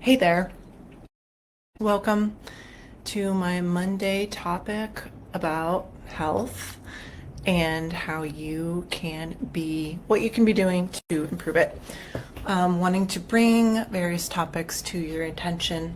Hey there. Welcome to my Monday topic about health and how you can be, what you can be doing to improve it. Wanting to bring various topics to your attention.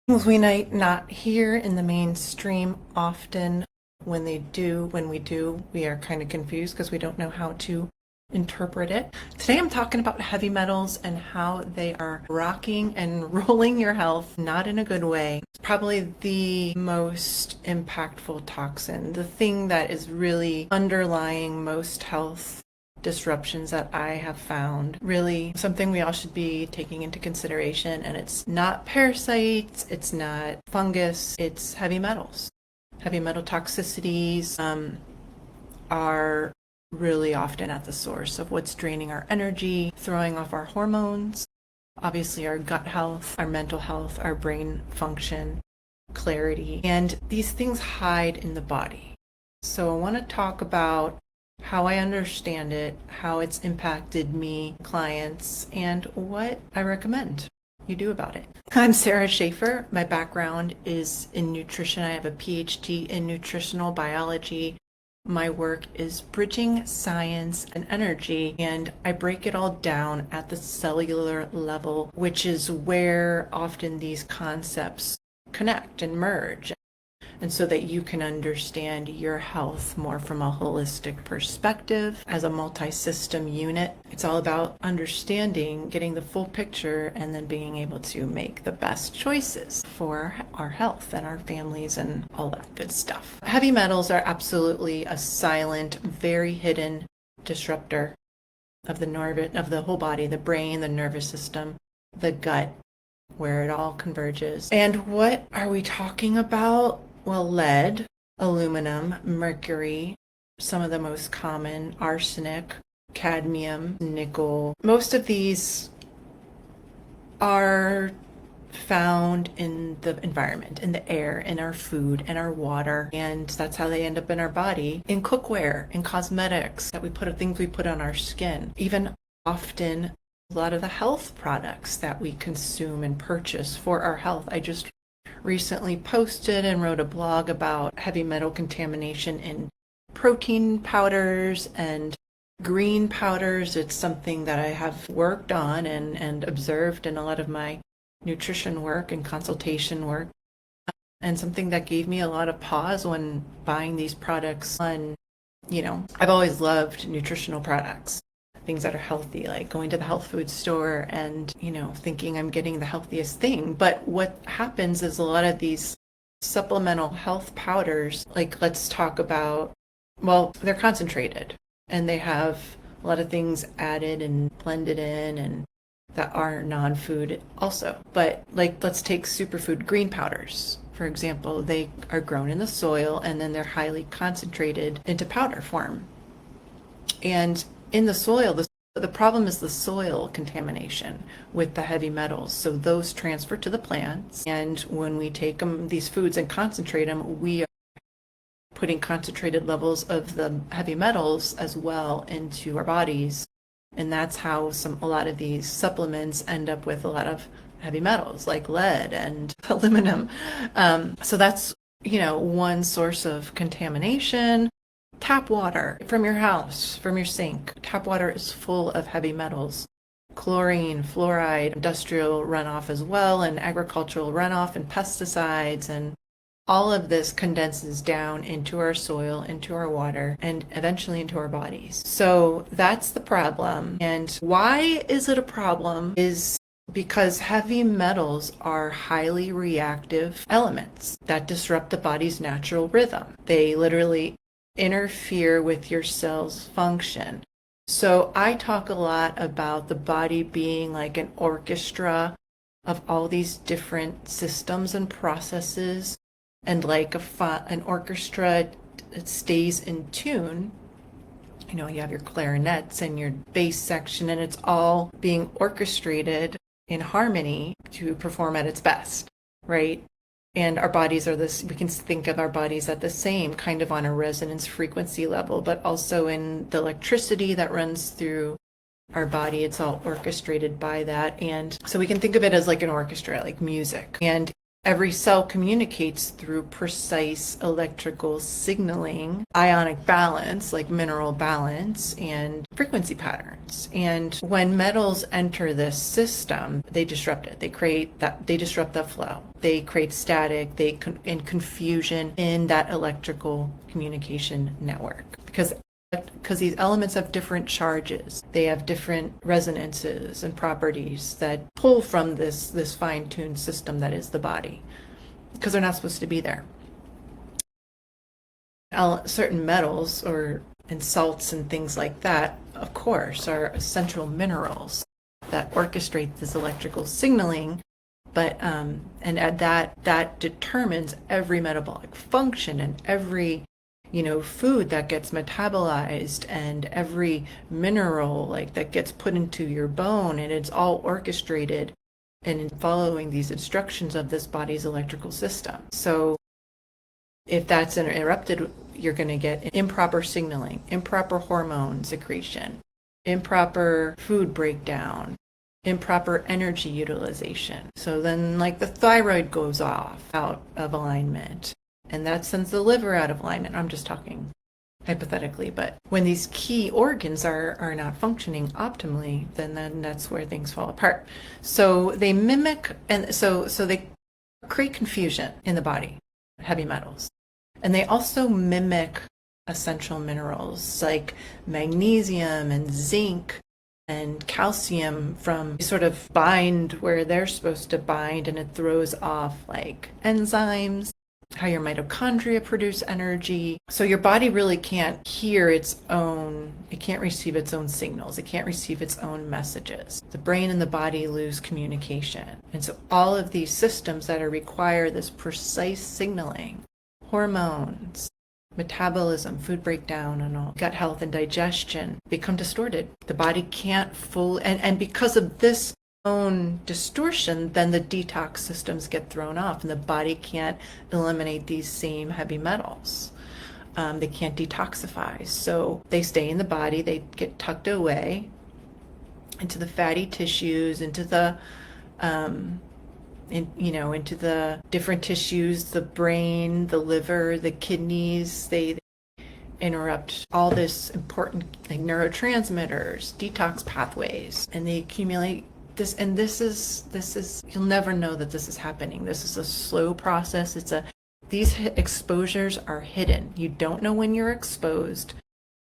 We might not hear in the mainstream often. When we do, we are kind of confused because we don't know how to interpret it. Today I'm talking about heavy metals and how they are rocking and rolling your health, not in a good way. It's probably the most impactful toxin, the thing that is really underlying most health disruptions that I have found. Really something we all should be taking into consideration. And it's not parasites, it's not fungus, it's heavy metals. Heavy metal toxicities are really often at the source of what's draining our energy, throwing off our hormones, obviously our gut health, our mental health, our brain function, clarity, and these things hide in the body. So I want to talk about how I understand it, how it's impacted me, clients, and what I recommend you do about it. I'm Sarah Schaefer. My background is in nutrition. I have a PhD in nutritional biology. My work is bridging science and energy, and I break it all down at the cellular level, which is where often these concepts connect and merge. And so that you can understand your health more from a holistic perspective as a multi-system unit. It's all about understanding, getting the full picture, and then being able to make the best choices for our health and our families and all that good stuff. Heavy metals are absolutely a silent, very hidden disruptor of the whole body, the brain, the nervous system, the gut, where it all converges. And what are we talking about? Well, lead, aluminum, mercury, some of the most common, arsenic, cadmium, nickel. Most of these are found in the environment, in the air, in our food, in our water, and that's how they end up in our body, in cookware, in cosmetics, things we put on our skin, even often a lot of the health products that we consume and purchase for our health. I just recently posted and wrote a blog about heavy metal contamination in protein powders and green powders. It's something that I have worked on and observed in a lot of my nutrition work and consultation work, and something that gave me a lot of pause when buying these products. And I've always loved nutritional products, things that are healthy, like going to the health food store and, thinking I'm getting the healthiest thing. But what happens is a lot of these supplemental health powders, like let's talk about, well, they're concentrated and they have a lot of things added and blended in and that are non-food also. But like, let's take superfood green powders. For example, they are grown in the soil and then they're highly concentrated into powder form. And in the soil, the problem is the soil contamination with the heavy metals. So those transfer to the plants. And when we take these foods and concentrate them, we are putting concentrated levels of the heavy metals as well into our bodies. And that's how a lot of these supplements end up with a lot of heavy metals like lead and aluminum. So that's, one source of contamination. Tap water from your house, from your sink. Tap water is full of heavy metals. Chlorine, fluoride, industrial runoff as well, and agricultural runoff and pesticides, and all of this condenses down into our soil, into our water, and eventually into our bodies. So that's the problem. And why is it a problem is because heavy metals are highly reactive elements that disrupt the body's natural rhythm. They literally interfere with your cell's function. So I talk a lot about the body being like an orchestra of all these different systems and processes, and like an orchestra, it stays in tune. You have your clarinets and your bass section, and it's all being orchestrated in harmony to perform at its best, right? And our bodies are we can think of our bodies at the same kind of on a resonance frequency level, but also in the electricity that runs through our body. It's all orchestrated by that. And so we can think of it as like an orchestra, like music. And every cell communicates through precise electrical signaling, ionic balance, like mineral balance, and frequency patterns. And when metals enter this system, they disrupt it. They disrupt the flow. They create static, and confusion in that electrical communication network. Because these elements have different charges. They have different resonances and properties that pull from this fine-tuned system that is the body, because they're not supposed to be there. Certain metals and salts and things like that, of course, are essential minerals that orchestrate this electrical signaling, but and that determines every metabolic function and every food that gets metabolized and every mineral like that gets put into your bone, and it's all orchestrated and following these instructions of this body's electrical system. So if that's interrupted, you're going to get improper signaling, improper hormone secretion, improper food breakdown, improper energy utilization. So then like the thyroid goes out of alignment. And that sends the liver out of alignment. I'm just talking hypothetically, but when these key organs are not functioning optimally, then that's where things fall apart. So they mimic, and so they create confusion in the body, heavy metals. And they also mimic essential minerals like magnesium and zinc and calcium from sort of bind where they're supposed to bind, and it throws off like enzymes, how your mitochondria produce energy. So your body really can't hear it can't receive its own signals. It can't receive its own messages. The brain and the body lose communication. And so all of these systems that require this precise signaling, hormones, metabolism, food breakdown, and all, gut health and digestion, become distorted. The body can't and because of this own distortion, then the detox systems get thrown off, and the body can't eliminate these same heavy metals. They can't detoxify, so they stay in the body. They get tucked away into the fatty tissues, into the into the different tissues, the brain, the liver, the kidneys. They interrupt all this important like neurotransmitters, detox pathways, and they accumulate this. And this is you'll never know that this is happening. This is a slow process. These exposures are hidden. You don't know when you're exposed,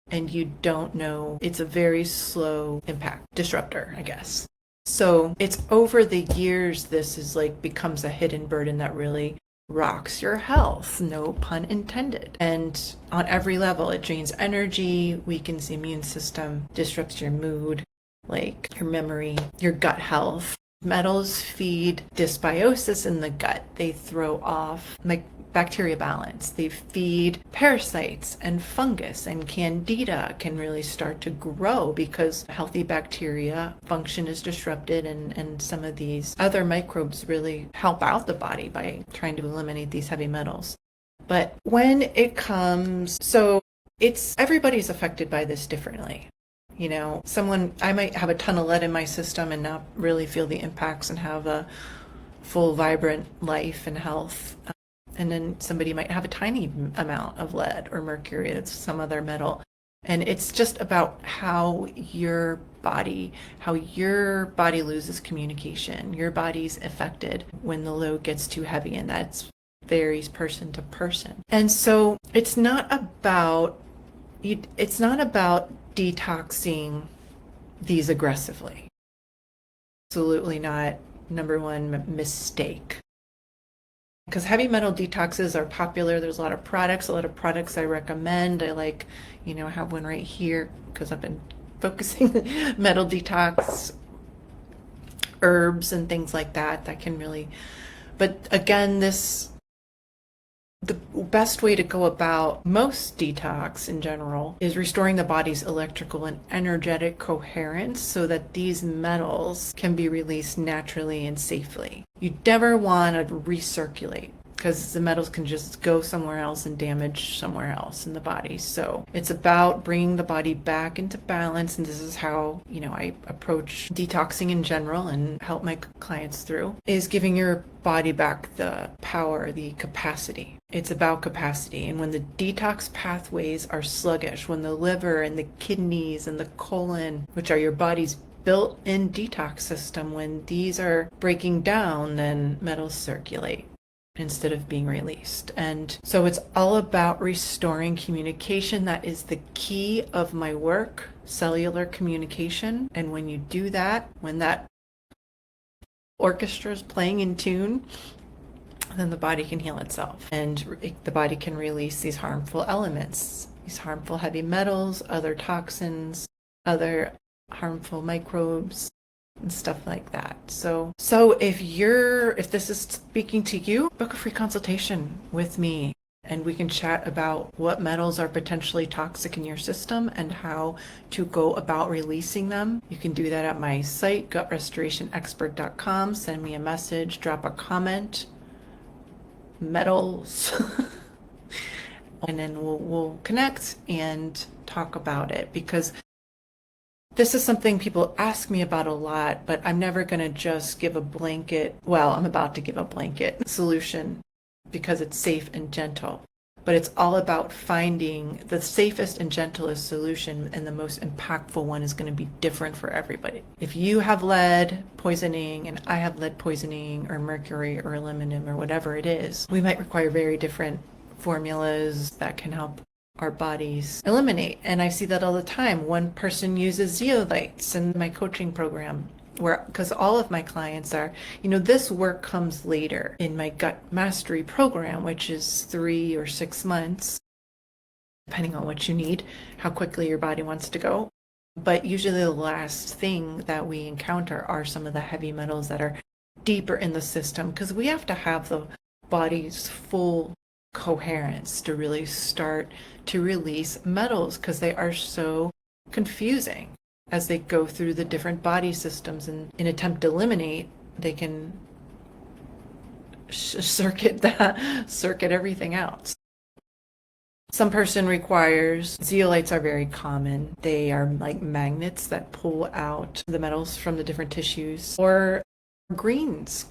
and you don't know. It's a very slow impact disruptor, I guess. So it's over the years, this is like becomes a hidden burden that really rocks your health, no pun intended. And on every level, it drains energy, weakens the immune system, disrupts your mood, like your memory, your gut health. Metals feed dysbiosis in the gut. They throw off bacteria balance. They feed parasites and fungus, and candida can really start to grow because healthy bacteria function is disrupted, and some of these other microbes really help out the body by trying to eliminate these heavy metals. But when it comes, so everybody's affected by this differently. I might have a ton of lead in my system and not really feel the impacts and have a full, vibrant life and health. And then somebody might have a tiny amount of lead or mercury. It's some other metal. And it's just about how your body loses communication. Your body's affected when the load gets too heavy, and that varies person to person. And so it's not about detoxing these aggressively. Absolutely not. Number one mistake. Because heavy metal detoxes are popular. There's a lot of products I recommend. I like, I have one right here because I've been focusing metal detox, herbs and things like that can really, but again, the best way to go about most detox in general is restoring the body's electrical and energetic coherence so that these metals can be released naturally and safely. You never want to recirculate. because the metals can just go somewhere else and damage somewhere else in the body. So it's about bringing the body back into balance. And this is how, I approach detoxing in general and help my clients through, is giving your body back the power, the capacity. It's about capacity. And when the detox pathways are sluggish, when the liver and the kidneys and the colon, which are your body's built-in detox system, when these are breaking down, then metals circulate instead of being released. And so it's all about restoring communication. That is the key of my work, cellular communication. And when you do that, when that orchestra is playing in tune, then the body can heal itself, and the body can release these harmful elements, these harmful heavy metals, other toxins, other harmful microbes and stuff like that. So if this is speaking to you, book a free consultation with me, and we can chat about what metals are potentially toxic in your system and how to go about releasing them. You can do that at my site, gutrestorationexpert.com. Send me a message, drop a comment, metals, and then we'll connect and talk about it, because this is something people ask me about a lot, but I'm never going to just give a blanket, I'm about to give a blanket solution because it's safe and gentle. But it's all about finding the safest and gentlest solution, and the most impactful one is going to be different for everybody. If you have lead poisoning and I have lead poisoning, or mercury or aluminum or whatever it is, we might require very different formulas that can help our bodies eliminate. And I see that all the time. One person uses zeolites in my coaching program, because all of my clients are, this work comes later in my gut mastery program, which is 3 or 6 months, depending on what you need, how quickly your body wants to go. But usually the last thing that we encounter are some of the heavy metals that are deeper in the system, because we have to have the body's full coherence to really start to release metals, because they are so confusing as they go through the different body systems, and in attempt to eliminate, they can circuit everything out. Some person requires, zeolites are very common. They are like magnets that pull out the metals from the different tissues. Or greens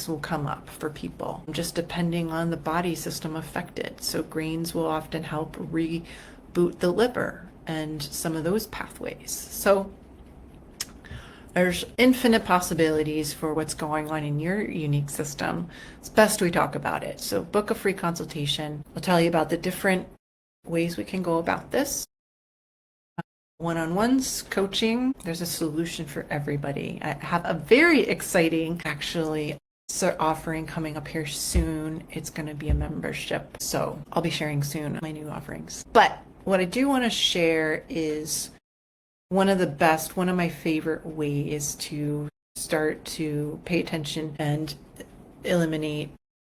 will come up for people, just depending on the body system affected. So greens will often help reboot the liver and some of those pathways. So there's infinite possibilities for what's going on in your unique system. It's best we talk about it. So book a free consultation. I'll tell you about the different ways we can go about this. One-on-ones, coaching, there's a solution for everybody. I have a very exciting, offering coming up here soon. It's going to be a membership. So I'll be sharing soon my new offerings. But what I do want to share is one of my favorite ways to start to pay attention and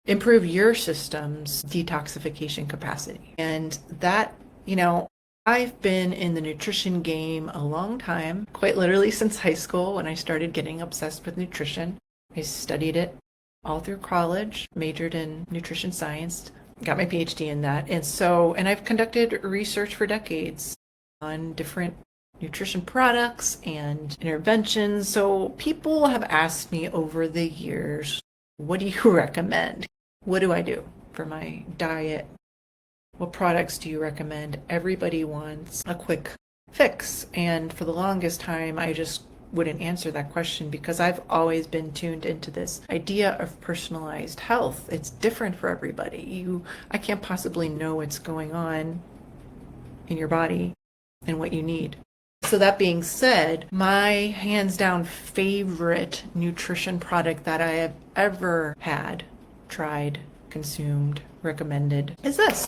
improve your system's detoxification capacity. And that, I've been in the nutrition game a long time, quite literally since high school when I started getting obsessed with nutrition. I studied it all through college, majored in nutrition science, got my PhD in that. And I've conducted research for decades on different nutrition products and interventions. So people have asked me over the years, what do you recommend? What do I do for my diet? What products do you recommend? Everybody wants a quick fix. And for the longest time, I just wouldn't answer that question, because I've always been tuned into this idea of personalized health. It's different for everybody. I can't possibly know what's going on in your body and what you need. So that being said, my hands down favorite nutrition product that I have ever had, tried, consumed, recommended is this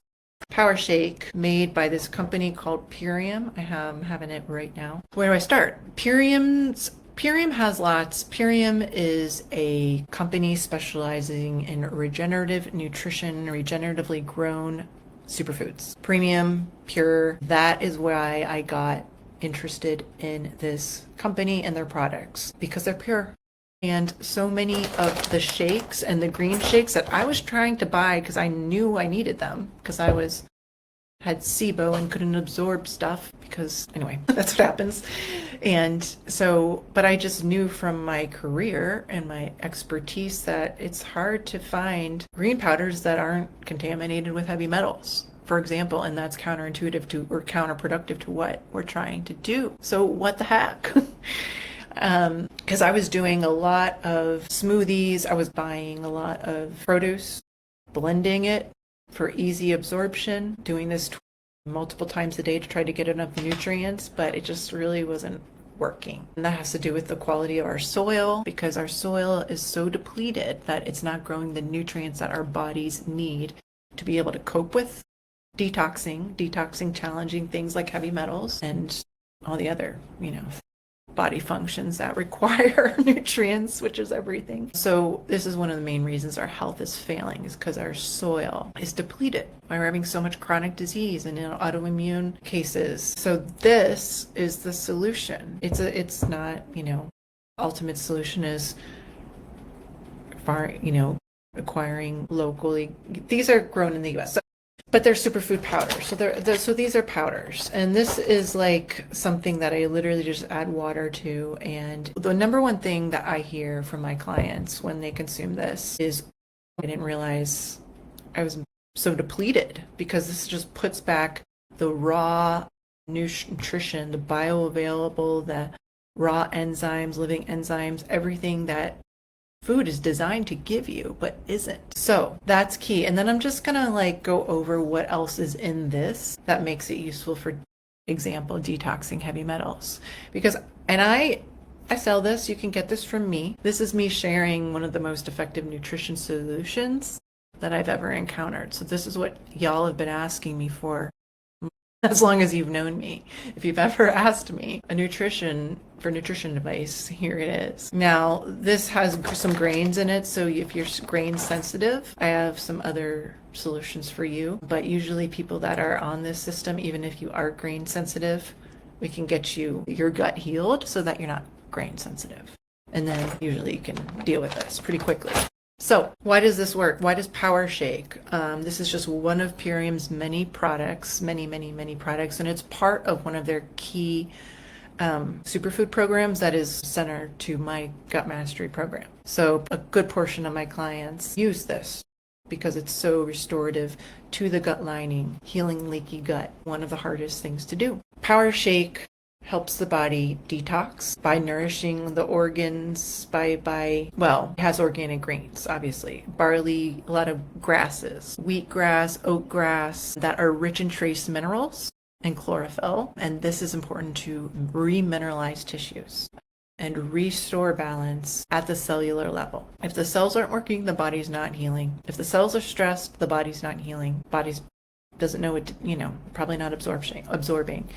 Power Shake, made by this company called Purium. I'm having it right now. Where do I start? Purium has lots. Purium is a company specializing in regenerative nutrition, regeneratively grown superfoods. Premium, pure. That is why I got interested in this company and their products, because they're pure. And so many of the shakes and the green shakes that I was trying to buy because I knew I needed them because had SIBO and couldn't absorb stuff because anyway, that's what happens. And so, but I just knew from my career and my expertise that it's hard to find green powders that aren't contaminated with heavy metals, for example, and that's counterintuitive to or counterproductive to what we're trying to do. So what the heck? Because I was doing a lot of smoothies, I was buying a lot of produce, blending it for easy absorption, doing this multiple times a day to try to get enough nutrients, but it just really wasn't working. And that has to do with the quality of our soil, because our soil is so depleted that it's not growing the nutrients that our bodies need to be able to cope with detoxing challenging things like heavy metals and all the other, body functions that require nutrients, which is everything. So this is one of the main reasons our health is failing, is because our soil is depleted. Why we're having so much chronic disease and autoimmune cases. So this is the solution. It's not, ultimate solution is acquiring locally. These are grown in the US. But they're superfood powders. So these are powders. And this is like something that I literally just add water to. And the number one thing that I hear from my clients when they consume this is, I didn't realize I was so depleted, because this just puts back the raw nutrition, the bioavailable, the raw enzymes, living enzymes, everything that food is designed to give you, but isn't. So that's key. And then I'm just gonna go over what else is in this that makes it useful, for example, detoxing heavy metals. And I sell this, you can get this from me. This is me sharing one of the most effective nutrition solutions that I've ever encountered. So this is what y'all have been asking me for as long as you've known me. If you've ever asked me a nutrition device, here it is. Now, this has some grains in it, so if you're grain sensitive, I have some other solutions for you. But usually people that are on this system, even if you are grain sensitive, we can get your gut healed so that you're not grain sensitive. And then usually you can deal with this pretty quickly. So why does this work? Why does Power Shake? This is just one of Purium's many products, many products, and it's part of one of their key superfood programs that is centered to my gut mastery program. So a good portion of my clients use this because it's so restorative to the gut lining, healing leaky gut, one of the hardest things to do. Power Shake helps the body detox by nourishing the organs it has organic grains, obviously, barley, a lot of grasses, wheatgrass, oatgrass that are rich in trace minerals and chlorophyll. And this is important to remineralize tissues and restore balance at the cellular level. If the cells aren't working, the body's not healing. If the cells are stressed, the body's not healing. Body's doesn't know what, probably not absorbing.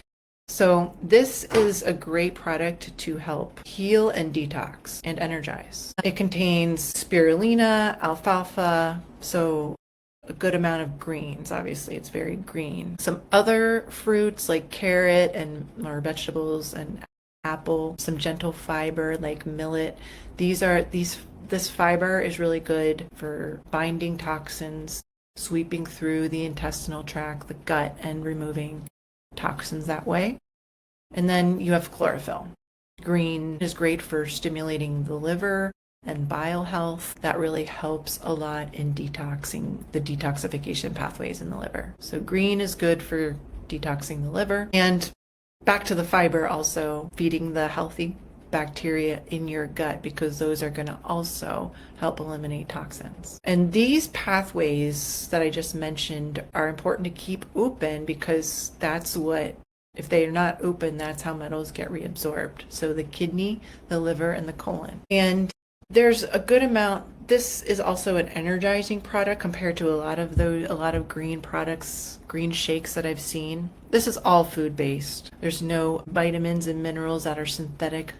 So this is a great product to help heal and detox and energize. It contains spirulina, alfalfa, so a good amount of greens. Obviously, it's very green. Some other fruits like carrot or vegetables and apple, some gentle fiber like millet. This fiber is really good for binding toxins, sweeping through the intestinal tract, the gut, and removing toxins that way. And then you have chlorophyll. Green is great for stimulating the liver and bile health. That really helps a lot in detoxing the detoxification pathways in the liver. So green is good for detoxing the liver. And back to the fiber, also feeding the healthy bacteria in your gut, because those are going to also help eliminate toxins. And these pathways that I just mentioned are important to keep open, because if they are not open, that's how metals get reabsorbed. So the kidney, the liver, and the colon. And there's a good amount. This is also an energizing product compared to a lot of green products, green shakes that I've seen. This is all food-based. There's no vitamins and minerals that are synthetically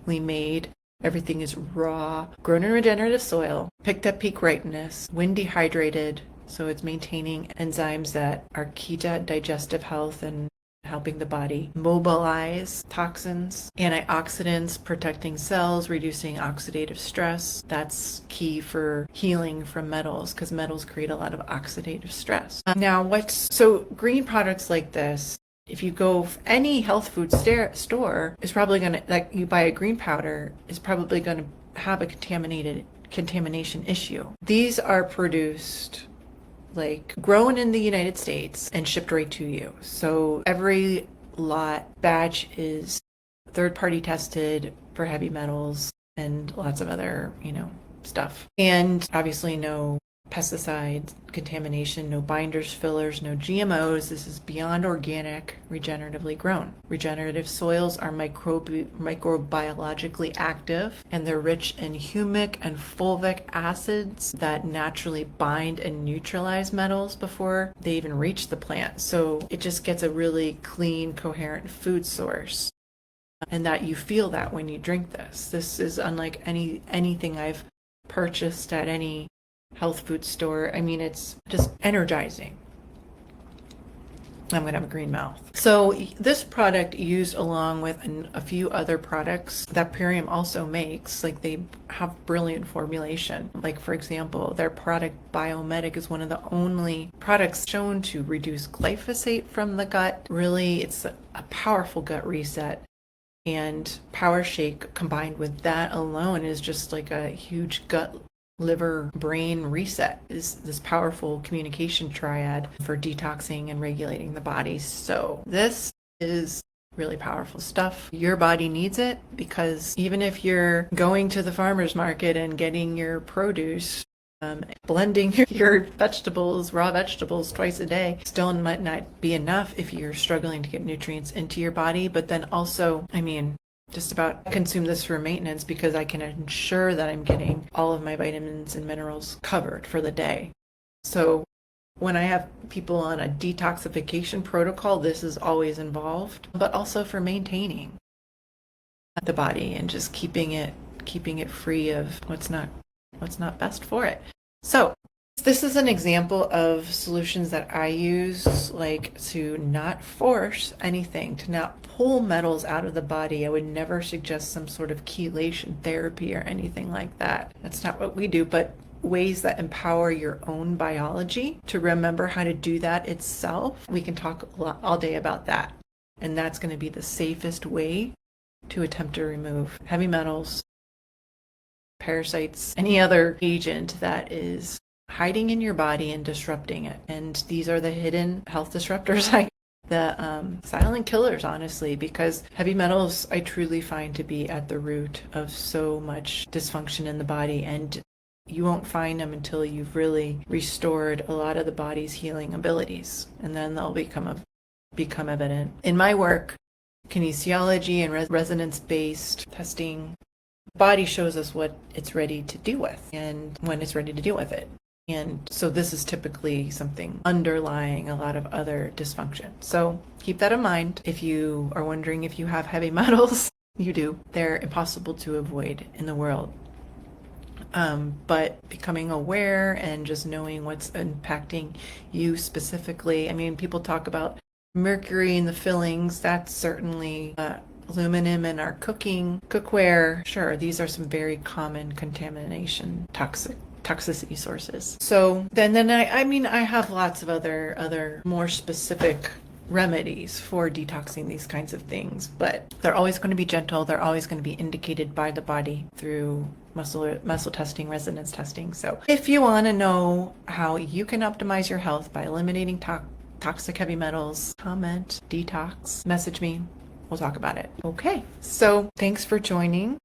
made. Everything is raw, grown in regenerative soil, picked at peak ripeness, when dehydrated. So it's maintaining enzymes that are key to digestive health and helping the body mobilize toxins, antioxidants, protecting cells, reducing oxidative stress. That's key for healing from metals because metals create a lot of oxidative stress. Now, so green products like this, if you go any health food store, is probably going to, like you buy a green powder, is probably going to have a contamination issue. These are produced, like grown in the United States and shipped right to you. So every batch is third-party tested for heavy metals and lots of other, stuff. And obviously no pesticides, contamination, no binders, fillers, no GMOs. This is beyond organic, regeneratively grown. Regenerative soils are microbiologically active, and they're rich in humic and fulvic acids that naturally bind and neutralize metals before they even reach the plant. So it just gets a really clean, coherent food source. And that you feel that when you drink this. This is unlike anything I've purchased at any health food store. I mean, it's just energizing. I'm going to have a green mouth. So this product used along with a few other products that Purium also makes, like they have brilliant formulation. Like for example, their product Biomedic is one of the only products shown to reduce glyphosate from the gut. Really, it's a powerful gut reset. And Power Shake combined with that alone is just like a huge gut, liver, brain reset. Is this powerful communication triad for detoxing and regulating the body. So this is really powerful stuff. Your body needs it because even if you're going to the farmer's market and getting your produce, blending your vegetables, raw vegetables twice a day, still might not be enough if you're struggling to get nutrients into your body. But then also, just about consume this for maintenance because I can ensure that I'm getting all of my vitamins and minerals covered for the day. So when I have people on a detoxification protocol, this is always involved, but also for maintaining the body and just keeping it free of what's not best for it. So this is an example of solutions that I use, like to not force anything, to not pull metals out of the body. I would never suggest some sort of chelation therapy or anything like that. That's not what we do, but ways that empower your own biology to remember how to do that itself. We can talk all day about that. And that's going to be the safest way to attempt to remove heavy metals, parasites, any other agent that is hiding in your body and disrupting it. And these are the hidden health disruptors, the silent killers, honestly, because heavy metals I truly find to be at the root of so much dysfunction in the body, and you won't find them until you've really restored a lot of the body's healing abilities, and then they'll become evident. In my work, kinesiology and resonance-based testing, the body shows us what it's ready to deal with and when it's ready to deal with it. And so this is typically something underlying a lot of other dysfunction. So keep that in mind. If you are wondering if you have heavy metals, you do. They're impossible to avoid in the world. But becoming aware and just knowing what's impacting you specifically. People talk about mercury in the fillings. That's certainly aluminum in our cookware. Sure, these are some very common contamination toxicity sources. So then I have lots of other more specific remedies for detoxing these kinds of things, but they're always going to be gentle. They're always going to be indicated by the body through muscle testing, resonance testing. So if you want to know how you can optimize your health by eliminating toxic heavy metals, comment, detox, message me. We'll talk about it. Okay, so thanks for joining.